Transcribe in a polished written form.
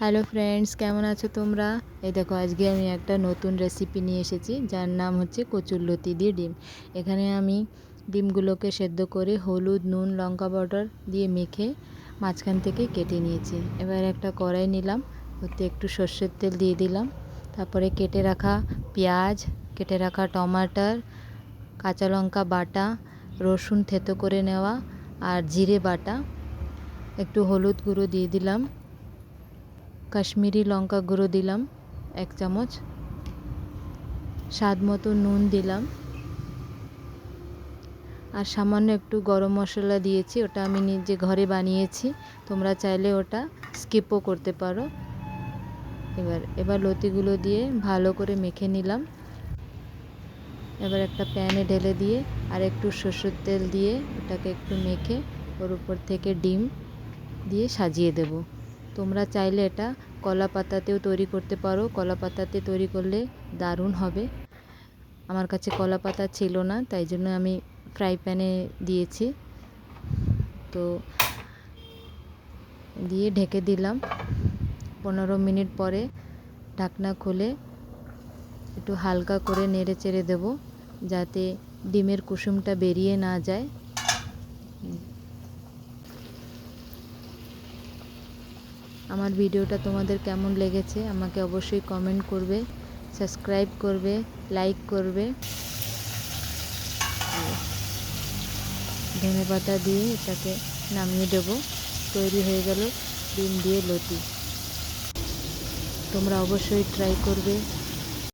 Hello friends, কেমন আছো তোমরা? এই দেখো, আজকে আমি একটা নতুন রেসিপি নিয়ে এসেছি, যার নাম হচ্ছে কচুরলতি দিয়ে ডিম। এখানে আমি ডিমগুলোকে সেদ্ধ করে হলুদ, নুন, লঙ্কা পাউডার দিয়ে মেখে মাঝখান থেকে কেটে নিয়েছি। এবার একটা কড়াই নিলাম, ওতে একটু সর্ষের তেল দিয়ে দিলাম। তারপরে কেটে রাখা পেঁয়াজ, কেটে রাখা টমাটার, কাঁচা লঙ্কা বাটা, রসুন থেতো করে নেওয়া আর জিরে বাটা, একটু হলুদ গুঁড়ো দিয়ে দিলাম, কাশ্মীরি লঙ্কা গুঁড়ো দিলাম 1 চামচ, স্বাদ মতো নুন দিলাম আর সামান্য একটু গরম মশলা দিয়েছি। ওটা আমি নিজে ঘরে বানিয়েছি, তোমরা চাইলে ওটা স্কিপও করতে পারো। এবার লতিগুলো দিয়ে ভালো করে মেখে নিলাম। এবার একটা প্যানে ঢেলে দিয়ে আর একটু সরষের তেল দিয়ে ওটাকে একটু মেখে ওর উপর থেকে ডিম দিয়ে সাজিয়ে দেব। তোমরা চাইলে এটা কলা পাতাতেও তৈরি করতে পারো, কলা পাতাতে তৈরি করলে দারুণ হবে। আমার কাছে কলা পাতা ছিল না, তাই জন্য আমি ফ্রাই প্যানে দিয়েছি। তো দিয়ে ঢেকে দিলাম। 15 মিনিট পরে ঢাকনা খুলে একটু হালকা করে নেড়ে চেড়ে দেবো, যাতে ডিমের কুসুমটা বেরিয়ে না যায়। আমার ভিডিওটা তোমাদের কেমন লেগেছে আমাকে অবশ্যই কমেন্ট করবে, সাবস্ক্রাইব করবে, লাইক করবে। ধনেপাতা দিয়ে এটাকে নামিয়ে দেবো। তৈরি হয়ে গেল ডিম দিয়ে লতি। তোমরা অবশ্যই ট্রাই করবে।